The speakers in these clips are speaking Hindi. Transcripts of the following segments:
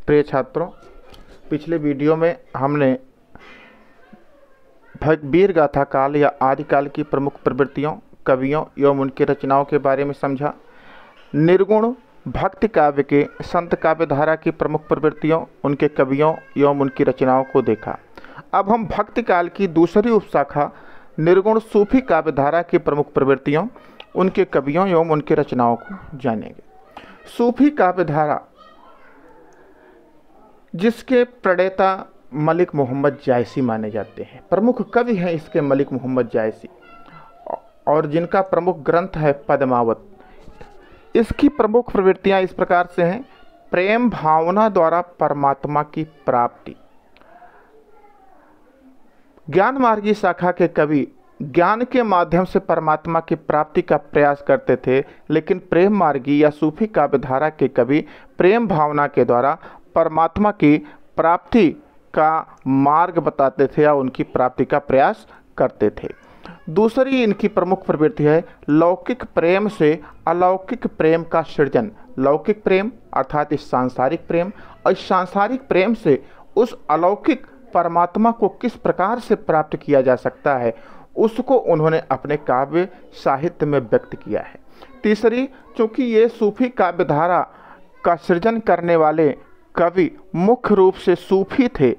प्रिय छात्रों, पिछले वीडियो में हमने वीर गाथा काल या आदिकाल की प्रमुख प्रवृत्तियों, कवियों एवं उनकी रचनाओं के बारे में समझा। निर्गुण भक्ति काव्य के संत काव्य धारा की प्रमुख प्रवृत्तियों, उनके कवियों एवं उनकी रचनाओं को देखा। अब हम भक्ति काल की दूसरी उपशाखा निर्गुण सूफी काव्य धारा की प्रमुख प्रवृत्तियों, उनके कवियों एवं उनकी रचनाओं को जानेंगे। सूफी काव्य धारा, जिसके प्रणेता मलिक मोहम्मद जायसी माने जाते हैं, प्रमुख कवि हैं इसके मलिक मोहम्मद जायसी, और जिनका प्रमुख ग्रंथ है पद्मावत। इसकी प्रमुख प्रवृत्तियां इस प्रकार से हैं। प्रेम भावना द्वारा परमात्मा की प्राप्ति। ज्ञान मार्गी शाखा के कवि ज्ञान के माध्यम से परमात्मा की प्राप्ति का प्रयास करते थे, लेकिन प्रेम मार्गी या सूफी काव्य धारा के कवि प्रेम भावना के द्वारा परमात्मा की प्राप्ति का मार्ग बताते थे या उनकी प्राप्ति का प्रयास करते थे। दूसरी इनकी प्रमुख प्रवृत्ति है लौकिक प्रेम से अलौकिक प्रेम का सृजन। लौकिक प्रेम अर्थात इस सांसारिक प्रेम, और इस सांसारिक प्रेम से उस अलौकिक परमात्मा को किस प्रकार से प्राप्त किया जा सकता है, उसको उन्होंने अपने काव्य साहित्य में व्यक्त किया है। तीसरी, चूँकि ये सूफी काव्य धारा का सृजन करने वाले कवि मुख्य रूप से सूफी थे,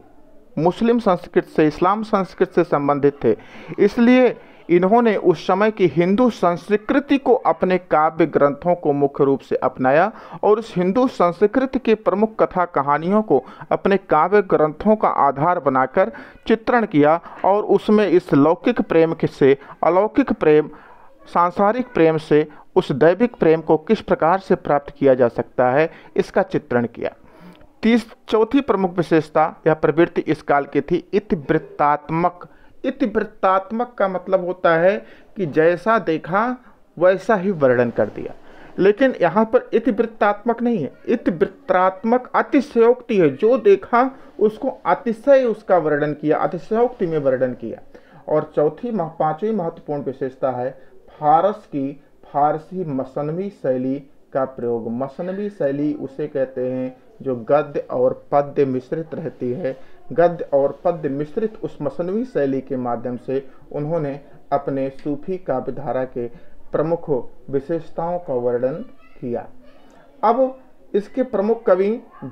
मुस्लिम संस्कृति से, इस्लाम संस्कृति से संबंधित थे, इसलिए इन्होंने उस समय की हिंदू संस्कृति को अपने काव्य ग्रंथों को मुख्य रूप से अपनाया और उस हिंदू संस्कृति के प्रमुख कथा कहानियों को अपने काव्य ग्रंथों का आधार बनाकर चित्रण किया, और उसमें इस लौकिक प्रेम से अलौकिक प्रेम, सांसारिक प्रेम से उस दैविक प्रेम को किस प्रकार से प्राप्त किया जा सकता है, इसका चित्रण किया। चौथी प्रमुख विशेषता या प्रवृत्ति इस काल की थी इतिवृत्तात्मक। इतिवृत्तात्मक का मतलब होता है कि जैसा देखा वैसा ही वर्णन कर दिया, लेकिन यहाँ पर इतिवृत्तात्मक नहीं है, इतिवृत्तात्मक अतिशयोक्ति है। जो देखा उसको अतिशय उसका वर्णन किया, अतिशयोक्ति में वर्णन किया। और पांचवी महत्वपूर्ण विशेषता है फारसी मसनवी शैली का प्रयोग। मसनवी शैली उसे कहते हैं जो गद्य और पद्य मिश्रित रहती है। गद्य और पद्य मिश्रित उस मसनवी शैली के माध्यम से उन्होंने अपने सूफी काव्य धारा के प्रमुख विशेषताओं का वर्णन किया। अब इसके प्रमुख कवि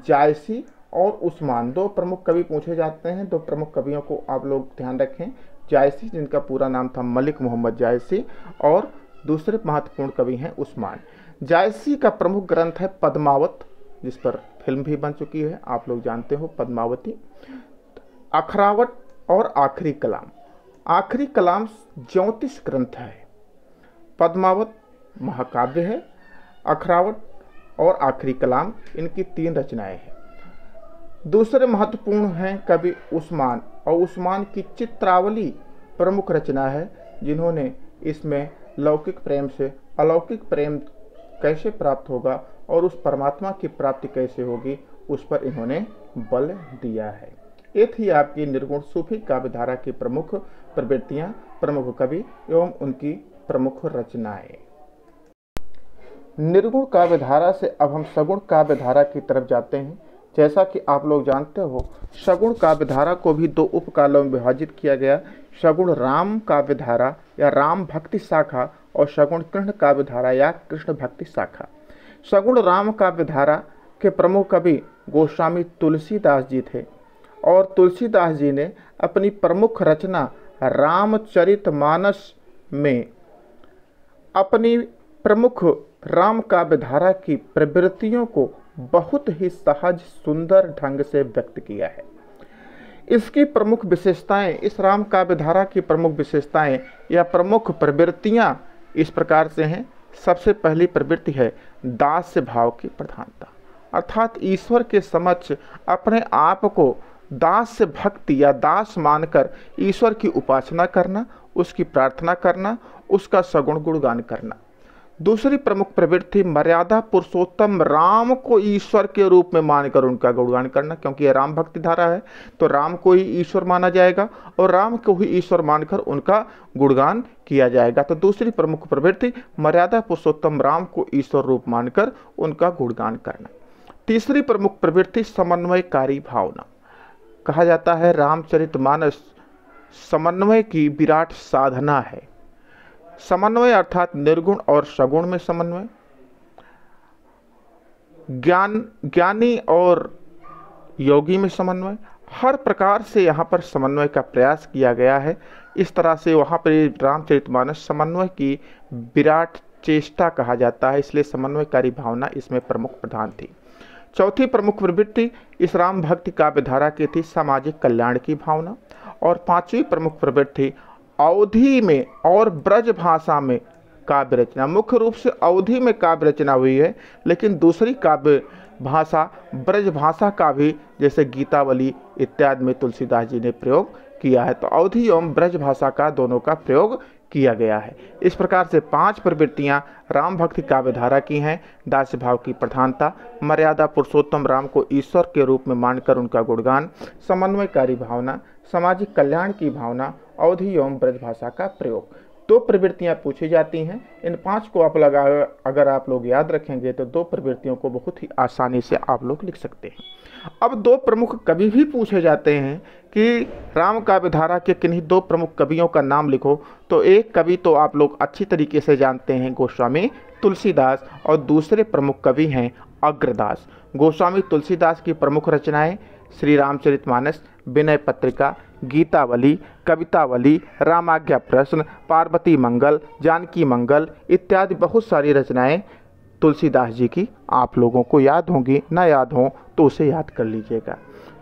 जायसी और उस्मान, दो प्रमुख कवि पूछे जाते हैं। दो प्रमुख कवियों को आप लोग ध्यान रखें। जायसी, जिनका पूरा नाम था मलिक मोहम्मद जायसी, और दूसरे महत्वपूर्ण कवि हैं उस्मान। जायसी का प्रमुख ग्रंथ है पद्मावत, जिस पर फिल्म भी बन चुकी है, आप लोग जानते हो पद्मावती। अखरावट और आखिरी कलाम। आखिरी कलाम ज्योतिष ग्रंथ है। पद्मावत महाकाव्य है, अखरावट और आखिरी कलाम इनकी 3 रचनाएं हैं। दूसरे महत्वपूर्ण हैं कवि उस्मान, और उस्मान की चित्रावली प्रमुख रचना है, जिन्होंने इसमें लौकिक प्रेम से अलौकिक प्रेम कैसे प्राप्त होगा और उस परमात्मा की प्राप्ति कैसे होगी, उस पर इन्होंने बल दिया है। ये थी आपकी निर्गुण सूफी काव्य धारा की प्रमुख प्रवृत्तियां, प्रमुख कवि एवं उनकी प्रमुख रचनाएं। निर्गुण काव्य धारा से अब हम सगुण काव्य धारा की तरफ जाते हैं। जैसा कि आप लोग जानते हो, सगुण काव्य धारा को भी 2 उपकालों में विभाजित किया गया। सगुण राम काव्य धारा या राम भक्ति शाखा और सगुण कृष्ण काव्य धारा या कृष्ण भक्ति शाखा। सगुण राम काव्य धारा के प्रमुख कवि गोस्वामी तुलसीदास जी थे, और तुलसीदास जी ने अपनी प्रमुख रचना रामचरितमानस में अपनी प्रमुख राम काव्य धारा की प्रवृत्तियों को बहुत ही सहज सुंदर ढंग से व्यक्त किया है। इसकी प्रमुख विशेषताएं, इस राम काव्य धारा की प्रमुख विशेषताएं या प्रमुख प्रवृत्तियां इस प्रकार से हैं। सबसे पहली प्रवृत्ति है दास्य भाव की प्रधानता, अर्थात ईश्वर के समक्ष अपने आप को दास्य भक्ति या दास मानकर ईश्वर की उपासना करना, उसकी प्रार्थना करना, उसका सगुण गुणगान करना। दूसरी प्रमुख प्रवृत्ति मर्यादा पुरुषोत्तम राम को ईश्वर के रूप में मानकर उनका गुणगान करना, क्योंकि यह राम भक्ति धारा है तो राम को ही ईश्वर माना जाएगा और राम को ही ईश्वर मानकर उनका गुणगान किया जाएगा। तो दूसरी प्रमुख प्रवृत्ति मर्यादा पुरुषोत्तम राम को ईश्वर रूप मानकर उनका गुणगान करना। तीसरी प्रमुख प्रवृत्ति समन्वयकारी भावना। कहा जाता है रामचरितमानस समन्वय की विराट साधना है। समन्वय अर्थात निर्गुण और सगुण में समन्वय, ज्ञानी और योगी में समन्वय, हर प्रकार से यहाँ पर समन्वय का प्रयास किया गया है। इस तरह से वहाँ पर रामचरितमानस समन्वय की विराट चेष्टा कहा जाता है, इसलिए समन्वयकारी भावना इसमें प्रमुख प्रधान थी। चौथी प्रमुख प्रवृत्ति इस राम भक्ति काव्यधारा की थी सामाजिक कल्याण की भावना। और पांचवी प्रमुख प्रवृत्ति अवधि में और ब्रज भाषा में काव्य रचना। मुख्य रूप से अवधि में काव्य रचना हुई है, लेकिन दूसरी काव्य भाषा ब्रज भाषा का भी जैसे गीतावली इत्यादि में तुलसीदास जी ने प्रयोग किया है। तो अवधि एवं ब्रज भाषा का दोनों का प्रयोग किया गया है। इस प्रकार से 5 प्रवृत्तियां राम भक्ति काव्यधारा की हैं। दास्य भाव की प्रधानता, मर्यादा पुरुषोत्तम राम को ईश्वर के रूप में मानकर उनका गुणगान, समन्वयकारी भावना, सामाजिक कल्याण की भावना, अवधि एवं ब्रज भाषा का प्रयोग। 2 प्रवृत्तियां पूछी जाती हैं। इन 5 को अगर आप लोग याद रखेंगे तो 2 प्रवृत्तियों को बहुत ही आसानी से आप लोग लिख सकते हैं। अब 2 प्रमुख कवि भी पूछे जाते हैं कि राम काव्यधारा के किन्हीं 2 प्रमुख कवियों का नाम लिखो। तो एक कवि तो आप लोग अच्छी तरीके से जानते हैं, गोस्वामी तुलसीदास, और दूसरे प्रमुख कवि हैं अग्रदास। गोस्वामी तुलसीदास की प्रमुख रचनाएं श्री रामचरितमानस, विनय पत्रिका, गीतावली, कवितावली, रामाज्ञा प्रश्न, पार्वती मंगल, जानकी मंगल इत्यादि बहुत सारी रचनाएं तुलसीदास जी की आप लोगों को याद होंगी, ना याद हो तो उसे याद कर लीजिएगा।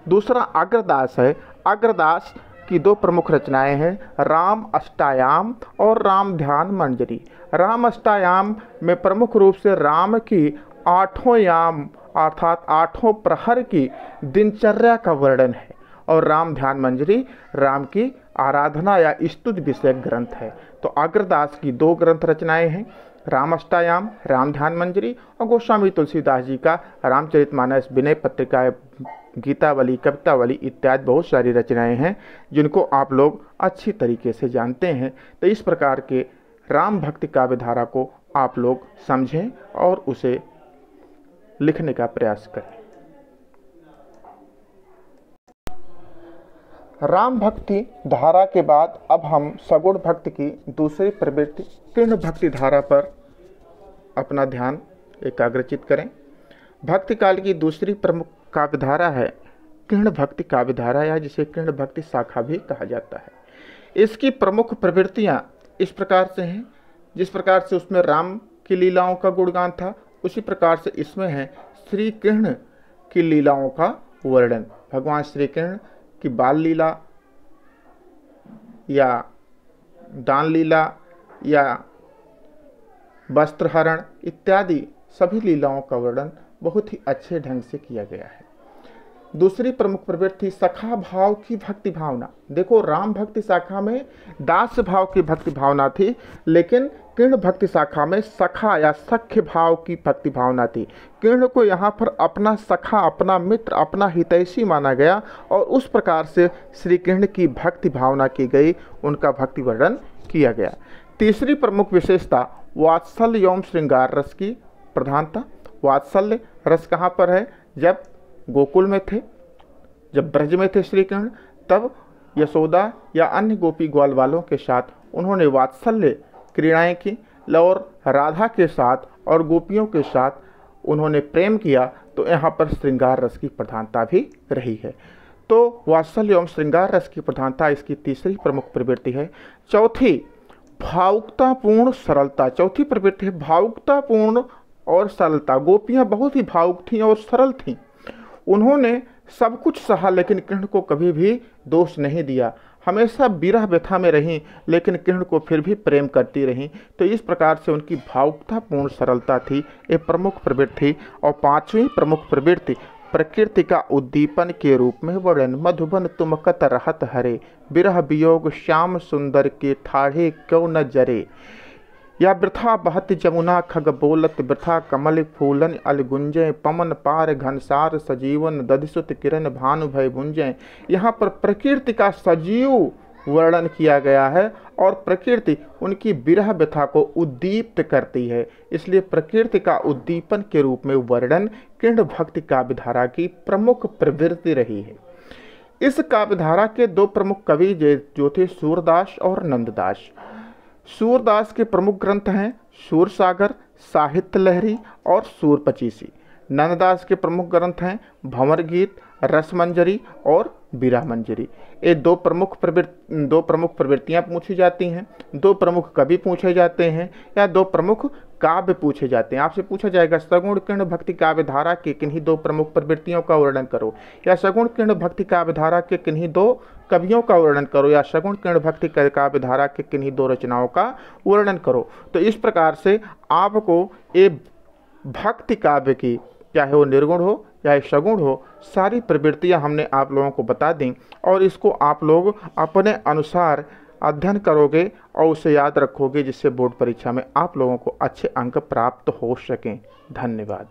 दूसरा अग्रदास है। अग्रदास की 2 प्रमुख रचनाएं हैं राम अष्टायाम और राम ध्यान मंजरी। राम अष्टायाम में प्रमुख रूप से राम की 8 याम अर्थात 8 प्रहर की दिनचर्या का वर्णन है, और राम ध्यान मंजरी राम की आराधना या स्तुति विषयक ग्रंथ है। तो अग्रदास की 2 ग्रंथ रचनाएं हैं, राम अष्टायाम, राम ध्यान मंजरी, और गोस्वामी तुलसीदास जी का रामचरितमानस, विनय पत्रिका, गीतावली, कवितावली इत्यादि बहुत सारी रचनाएं हैं जिनको आप लोग अच्छी तरीके से जानते हैं। तो इस प्रकार के राम भक्ति काव्यधारा को आप लोग समझें और उसे लिखने का प्रयास करें। राम भक्ति धारा के बाद अब हम सगुण भक्ति की दूसरी प्रवृत्ति कृष्ण भक्ति धारा पर अपना ध्यान एकाग्रचित करें। भक्ति काल की दूसरी प्रमुख काव्यधारा है कृष्ण भक्ति काव्यधारा, या जिसे कृष्ण भक्ति शाखा भी कहा जाता है। इसकी प्रमुख प्रवृत्तियां इस प्रकार से हैं, जिस प्रकार से उसमें राम की लीलाओं का गुणगान था, उसी प्रकार से इसमें है श्री कृष्ण की लीलाओं का वर्णन। भगवान श्री कृष्ण की बाल लीला या दान लीला या वस्त्रहरण इत्यादि सभी लीलाओं का वर्णन बहुत ही अच्छे ढंग से किया गया है। दूसरी प्रमुख प्रवृत्ति सखा भाव की भक्ति भावना। देखो, राम भक्ति शाखा में दास भाव की भक्ति भावना थी, लेकिन कृष्ण भक्ति शाखा में सखा या सख्य भाव की भक्ति भावना थी। कृष्ण को यहाँ पर अपना सखा, अपना मित्र, अपना हितैषी माना गया, और उस प्रकार से श्री कृष्ण की भक्ति भावना की गई, उनका भक्ति वर्णन किया गया। तीसरी प्रमुख विशेषता वात्सल्य एवं श्रृंगार रस की प्रधानता। वात्सल्य रस कहाँ पर है? जब गोकुल में थे, जब ब्रज में थे श्री कृष्ण, तब यशोदा या अन्य गोपी ग्वाल वालों के साथ उन्होंने वात्सल्य क्रीड़ाएँ की, और राधा के साथ और गोपियों के साथ उन्होंने प्रेम किया, तो यहाँ पर श्रृंगार रस की प्रधानता भी रही है। तो वात्सल्य एवं श्रृंगार रस की प्रधानता इसकी तीसरी प्रमुख प्रवृत्ति है। चौथी भावुकतापूर्ण सरलता। चौथी प्रवृत्ति है भावुकतापूर्ण और सरलता। गोपियाँ बहुत ही भावुक थीं और सरल थीं। उन्होंने सब कुछ सहा, लेकिन कृष्ण को कभी भी दोष नहीं दिया। हमेशा विरह व्यथा में रहीं, लेकिन कृष्ण को फिर भी प्रेम करती रहीं। तो इस प्रकार से उनकी भावुकतापूर्ण सरलता थी, ये प्रमुख प्रवृत्ति। और पांचवी प्रमुख प्रवृत्ति प्रकृति का उद्दीपन के रूप में वर्णन। मधुबन तुम कत रहत हरे, विरह वियोग श्याम सुंदर के ठाढ़े क्यों न जरे। या वृथा बहत जमुना खग बोलत, वृथा कमल फूलन अल गुंजय, पवन पार घनसार सजीवन, दधिसुत किरण भानु भय भुंजय। यहाँ पर प्रकृति का सजीव वर्णन किया गया है और प्रकृति उनकी विरह व्यथा को उद्दीप्त करती है। इसलिए प्रकृति का उद्दीपन के रूप में वर्णन कृष्ण भक्ति काव्य धारा की प्रमुख प्रवृत्ति रही है। इस काव्य धारा के दो प्रमुख कवि जो थे सूरदास और नंददास। सूरदास के प्रमुख ग्रंथ हैं सूरसागर, साहित्य लहरी और सूरपचीसी। नंददास के प्रमुख ग्रंथ हैं भंवर गीत, रसमंजरी और विरहमंजरी। ये दो प्रमुख प्रवृत्तियां पूछी जाती हैं, दो प्रमुख कवि पूछे जाते हैं या दो प्रमुख काव्य पूछे जाते हैं। आपसे पूछा जाएगा सगुण कृष्ण भक्ति काव्य धारा के किन्हीं दो प्रमुख प्रवृत्तियों का वर्णन करो, या सगुण कृष्ण भक्ति काव्य धारा के किन्हीं दो कवियों का वर्णन करो, या सगुण कृष्ण भक्ति काव्य धारा के किन्हीं दो रचनाओं का वर्णन करो। तो इस प्रकार से आपको ये भक्ति काव्य की, चाहे वो निर्गुण हो या सगुण हो, सारी प्रवृत्तियां हमने आप लोगों को बता दी और इसको आप लोग अपने अनुसार अध्ययन करोगे और उसे याद रखोगे, जिससे बोर्ड परीक्षा में आप लोगों को अच्छे अंक प्राप्त हो सकें। धन्यवाद।